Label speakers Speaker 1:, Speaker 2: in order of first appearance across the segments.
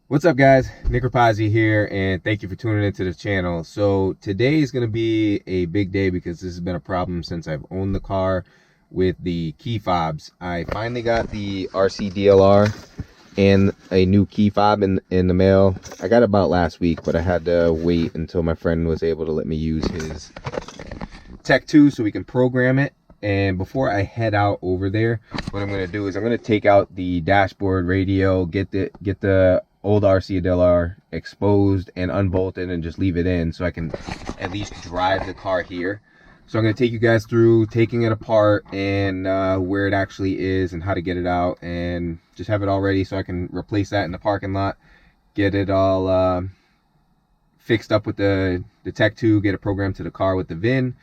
Speaker 1: What's up, guys? Nick Rapazzi here, and thank you for tuning into the channel. So today is going to be a big day because this has been a problem since I've owned the car with the key fobs. I finally got the rcdlr and a new key fob in the mail. I got it about last week, but I had to wait until my friend was able to let me use his Tech 2 so we can program it. And before I head out over there, what I'm going to do is I'm going to take out the dashboard radio, get the old rcdlr exposed and unbolted, and just leave it in so I can at least drive the car here. So I'm going to take you guys through taking it apart and where it actually is and how to get it out, and just have it all ready so I can replace that in the parking lot, get it all fixed up with the Tech 2, get it programmed to the car with the VIN,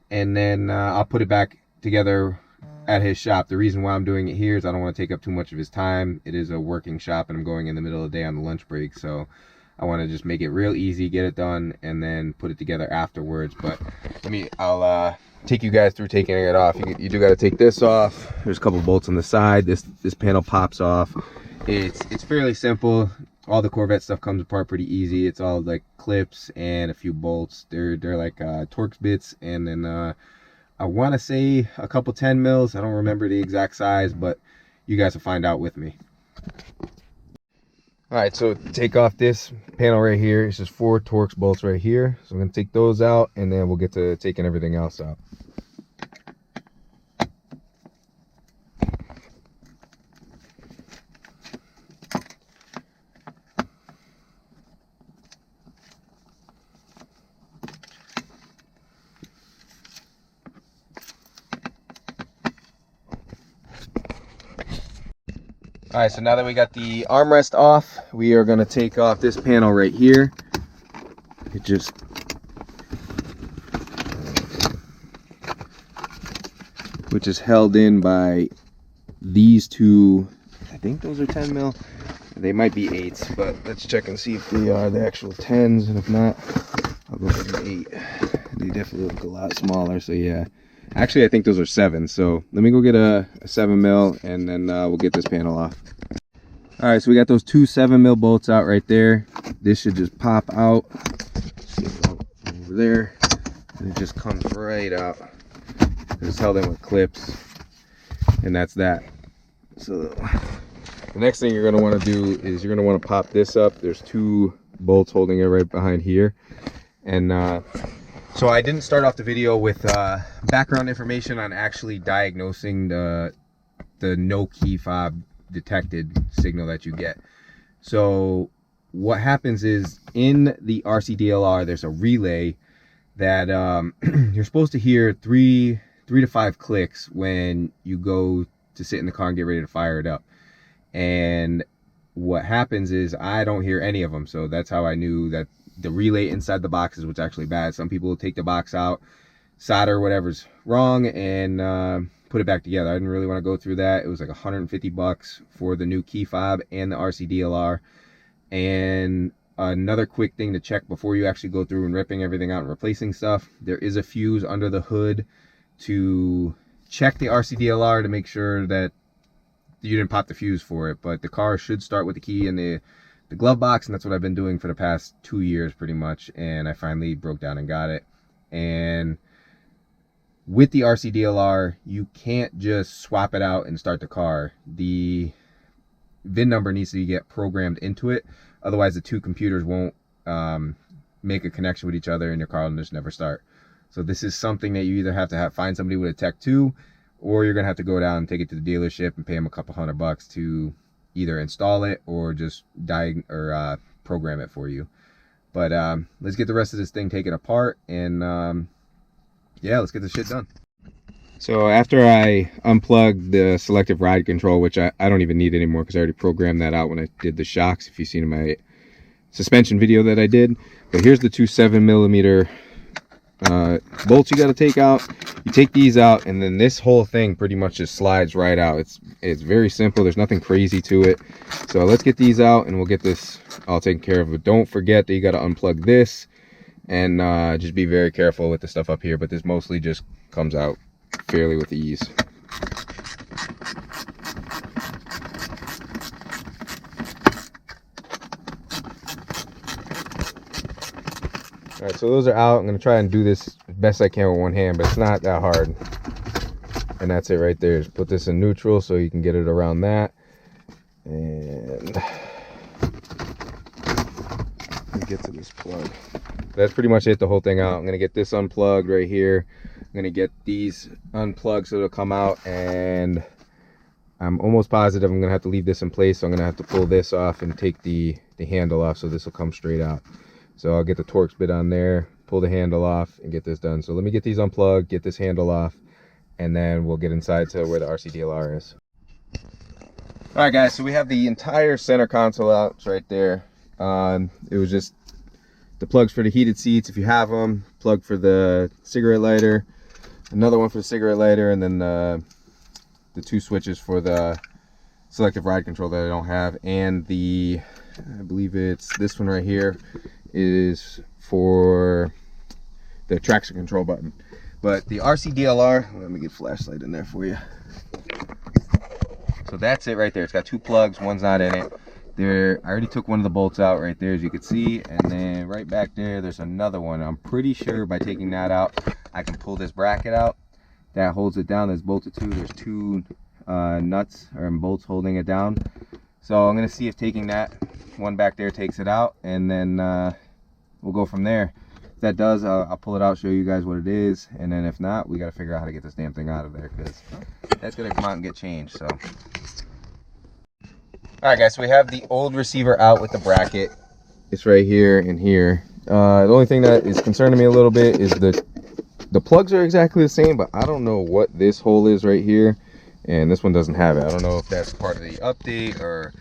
Speaker 1: and then I'll put it back together at his shop. The reason why I'm doing it here is I don't want to take up too much of his time. It is a working shop and I'm going in the middle of the day on the lunch break, so I want to just make it real easy, get it done, and then put it together afterwards. But I'll take you guys through taking it off. You do got to take this off. There's a couple bolts on the side. This panel pops off. It's fairly simple. All the Corvette stuff comes apart pretty easy. It's all like clips and a few bolts. They're like Torx bits, and then I want to say a couple 10 mils. I don't remember the exact size, but you guys will find out with me. All right, so take off this panel right here. It's just 4 Torx bolts right here. So I'm going to take those out, and then we'll get to taking everything else out. All right, so now that we got the armrest off, we are going to take off this panel right here. Which is held in by these two. I think those are 10 mil. They might be 8s, but let's check and see if they are the actual 10s, and if not, I'll go for an 8. They definitely look a lot smaller, so yeah. Actually, I think those are 7s, so let me go get a 7 mil, and then we'll get this panel off. All right, so we got those 2 7 mil bolts out right there. This should just pop out. See it over there, and it just comes right out. It's held in with clips, and that's that. So the next thing you're going to want to do is you're going to want to pop this up. There's 2 bolts holding it right behind here, and so I didn't start off the video with background information on actually diagnosing the no key fob detected signal that you get. So what happens is in the rcdlr there's a relay that you're supposed to hear 3 to 5 clicks when you go to sit in the car and get ready to fire it up. And what happens is I don't hear any of them, so that's how I knew that the relay inside the box is what's actually bad. Some people will take the box out, solder whatever's wrong, and put it back together. I didn't really want to go through that. It was like 150 bucks for the new key fob and the rcdlr. And another quick thing to check before you actually go through and ripping everything out and replacing stuff, there is a fuse under the hood to check the rcdlr to make sure that you didn't pop the fuse for it. But the car should start with the key in the glove box, and that's what I've been doing for the past 2 years pretty much, and I finally broke down and got it. And with the rcdlr, you can't just swap it out and start the car. The VIN number needs to get programmed into it, otherwise the 2 computers won't make a connection with each other and your car will just never start. So this is something that you either have to find somebody with a Tech 2, or you're gonna have to go down and take it to the dealership and pay them a couple $100 to either install it or just program it for you. But let's get the rest of this thing taken apart, and yeah, let's get this shit done. So after I unplugged the selective ride control, which I don't even need anymore because I already programmed that out when I did the shocks, if you've seen my suspension video that I did. But here's the 2 7 millimeter bolts you got to take out. You take these out, and then this whole thing pretty much just slides right out. It's very simple. There's nothing crazy to it. So let's get these out and we'll get this all taken care of. But don't forget that you got to unplug this, and just be very careful with the stuff up here. But this mostly just comes out fairly with ease. All right, so those are out. I'm gonna try and do this as best I can with one hand, but it's not that hard. And that's it right there. Just put this in neutral so you can get it around that. And let me get to this plug. That's pretty much it, the whole thing out. I'm gonna get this unplugged right here. I'm gonna get these unplugged so it'll come out, and I'm almost positive I'm gonna have to leave this in place, so I'm gonna have to pull this off and take the handle off so this will come straight out. So I'll get the Torx bit on there, pull the handle off, and get this done. So let me get these unplugged, get this handle off, and then we'll get inside to where the RCDLR is. All right, guys, so we have the entire center console out. It's right there. It was just the plugs for the heated seats, if you have them, plug for the cigarette lighter, another one for the cigarette lighter, and then the two switches for the selective ride control that I don't have, and I believe it's this one right here is for the traction control button. But the RCDLR, let me get a flashlight in there for you. So that's it right there. It's got two plugs, one's not in it. I already took one of the bolts out right there, as you can see, and then right back there there's another one. I'm pretty sure by taking that out I can pull this bracket out that holds it down. There's bolted to. There's two nuts or bolts holding it down. So I'm gonna see if taking that one back there takes it out, and then we'll go from there. If that does, I'll pull it out, show you guys what it is, and then if not, we got to figure out how to get this damn thing out of there, because that's gonna come out and get changed. So all right, guys, so we have the old receiver out with the bracket. It's right here and here. The only thing that is concerning me a little bit is the plugs are exactly the same, but I don't know what this hole is right here, and this one doesn't have it. I don't know if that's part of the update or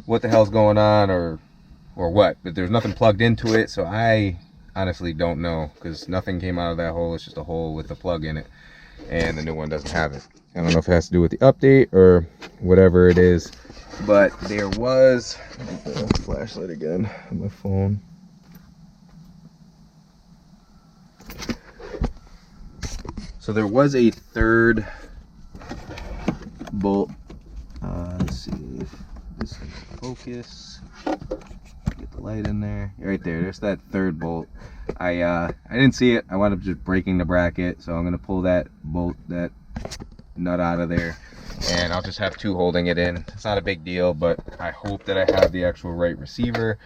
Speaker 1: what the hell's going on or what, but there's nothing plugged into it, so I honestly don't know, because nothing came out of that hole. It's just a hole with the plug in it, and the new one doesn't have it. I don't know if it has to do with the update or whatever it is. But there was flashlight again on my phone. So there was a third bolt. Let's see if this can focus. Get the light in there. Right there. There's that third bolt. I didn't see it. I wound up just breaking the bracket, so I'm gonna pull that bolt, that nut out of there, and I'll just have two holding it in. It's not a big deal, but I hope that I have the actual right receiver.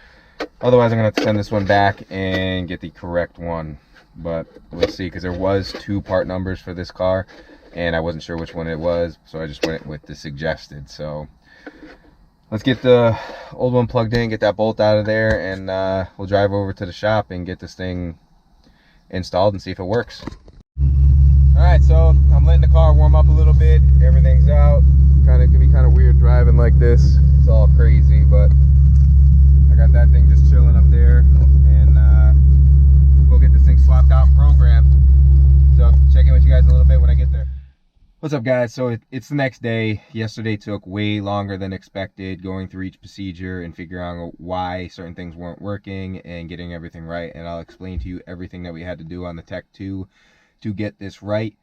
Speaker 1: Otherwise, I'm gonna have to send this one back and get the correct one. But we'll see, because there was two part numbers for this car, and I wasn't sure which one it was, so I just went with the suggested. So let's get the old one plugged in, get that bolt out of there, and we'll drive over to the shop and get this thing installed and see if it works. All right, so I'm letting the car warm up a little bit. Everything's out. It can be kind of weird driving like this. It's all crazy, but I got that thing just chilling up there, and we'll get this thing swapped out and programmed. So check in with you guys a little bit when I get there. What's up, guys? So it's the next day. Yesterday took way longer than expected, going through each procedure and figuring out why certain things weren't working and getting everything right. And I'll explain to you everything that we had to do on the Tech 2 to get this right.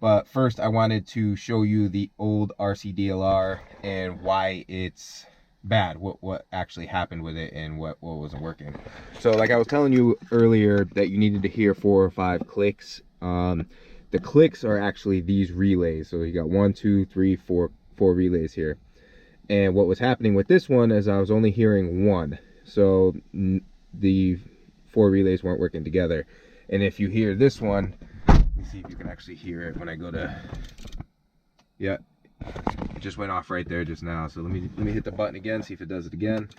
Speaker 1: But first, I wanted to show you the old RCDLR and why it's bad, what actually happened with it and what wasn't working. So like I was telling you earlier that you needed to hear 4 or 5 clicks. The clicks are actually these relays. So you got 1, 2, 3, 4 relays here. And what was happening with this one is I was only hearing 1. So the 4 relays weren't working together. And if you hear this one, let me see if you can actually hear it when I go to, yeah, it just went off right there just now. So let me hit the button again, see if it does it again.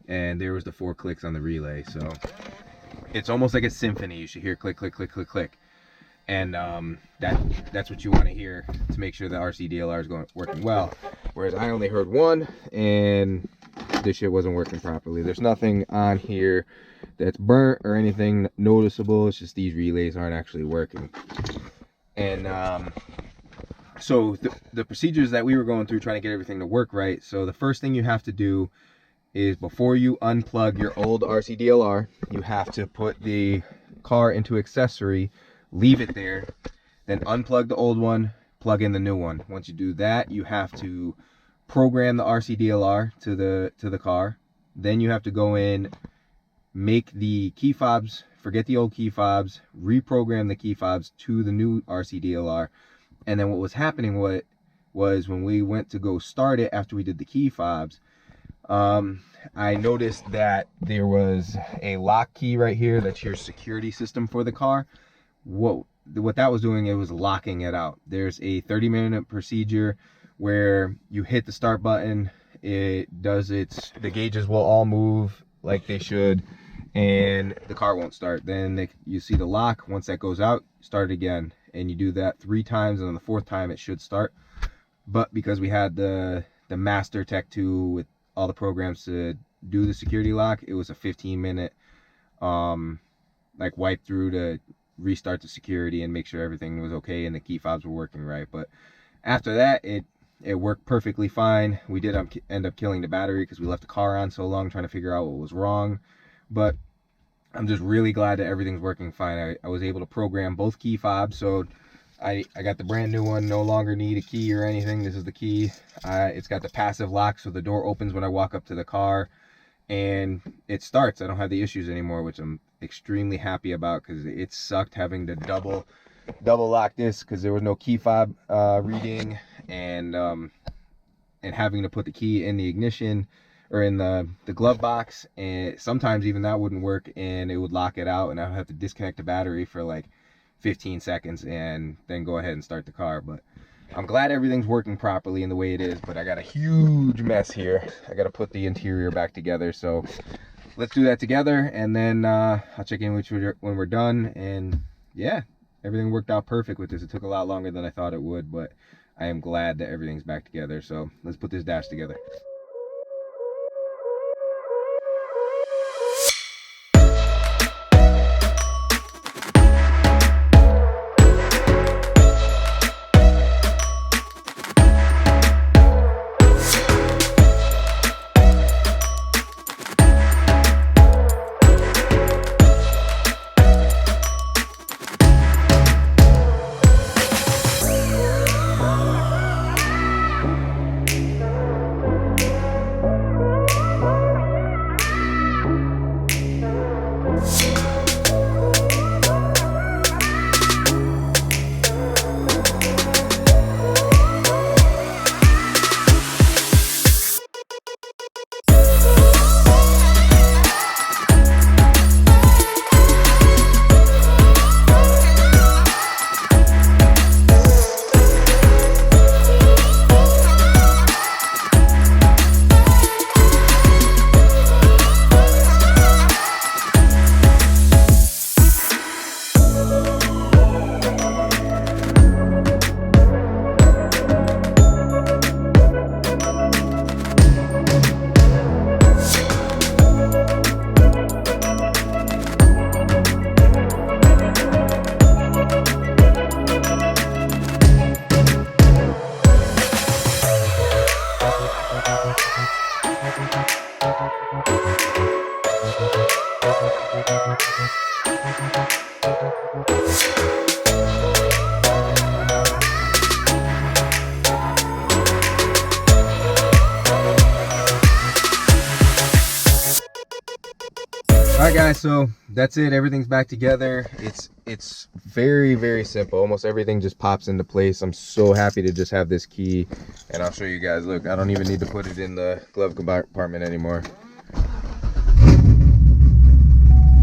Speaker 1: And there was the 4 clicks on the relay. So it's almost like a symphony. You should hear click, click, click, click, click. And that's what you want to hear to make sure the RCDLR is working well. Whereas I only heard 1, and this shit wasn't working properly. There's nothing on here that's burnt or anything noticeable. It's just these relays aren't actually working. And so the procedures that we were going through trying to get everything to work right. So the first thing you have to do is, before you unplug your old RCDLR, you have to put the car into accessory, leave it there, then unplug the old one, plug in the new one. Once you do that, you have to program the RCDLR to the car. Then you have to go in, make the key fobs forget the old key fobs, reprogram the key fobs to the new rcdlr. And then what was happening was when we went to go start it after we did the key fobs, I noticed that there was a lock key right here. That's your security system for the car. What that was doing, it was locking it out. There's a 30-minute procedure where you hit the start button, it does the gauges will all move like they should, and the car won't start. Then you see the lock. Once that goes out, start it again, and you do that 3 times, and on the 4th time it should start. But because we had the master tech 2 with all the programs to do the security lock, it was a 15-minute like wipe through to restart the security and make sure everything was okay and the key fobs were working right. But after that, it worked perfectly fine. We did end up killing the battery because we left the car on so long trying to figure out what was wrong. But I'm just really glad that everything's working fine. I was able to program both key fobs, so I got the brand new one. No longer need a key or anything. This is the key. It's got the passive lock, so the door opens when I walk up to the car and it starts. I don't have the issues anymore, which I'm extremely happy about, because it sucked having to double lock this because there was no key fob reading, and having to put the key in the ignition or in the glove box, and sometimes even that wouldn't work and it would lock it out, and I would have to disconnect the battery for like 15 seconds and then go ahead and start the car. But I'm glad everything's working properly in the way it is. But I got a huge mess here. I got to put the interior back together, so let's do that together, and then I'll check in with you when we're done. And yeah, everything worked out perfect with this. It took a lot longer than I thought it would, but I am glad that everything's back together. So let's put this dash together. Alright guys, so that's it. Everything's back together. It's very, very simple. Almost everything just pops into place. I'm so happy to just have this key, and I'll show you guys. Look, I don't even need to put it in the glove compartment anymore.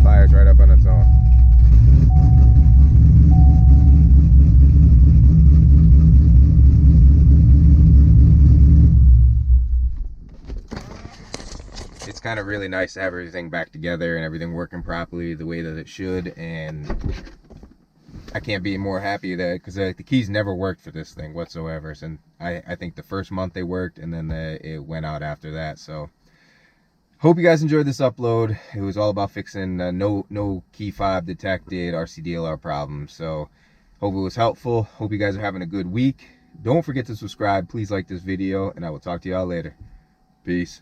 Speaker 1: Fires right up on its own. It's kind of really nice to have everything back together and everything working properly the way that it should, and I can't be more happy that, because the keys never worked for this thing whatsoever. And I think the first month they worked, and then it went out after that. So hope you guys enjoyed this upload. It was all about fixing no key fob detected rcdlr problems. So hope it was helpful. Hope you guys are having a good week. Don't forget to subscribe. Please like this video, and I will talk to y'all later. Peace.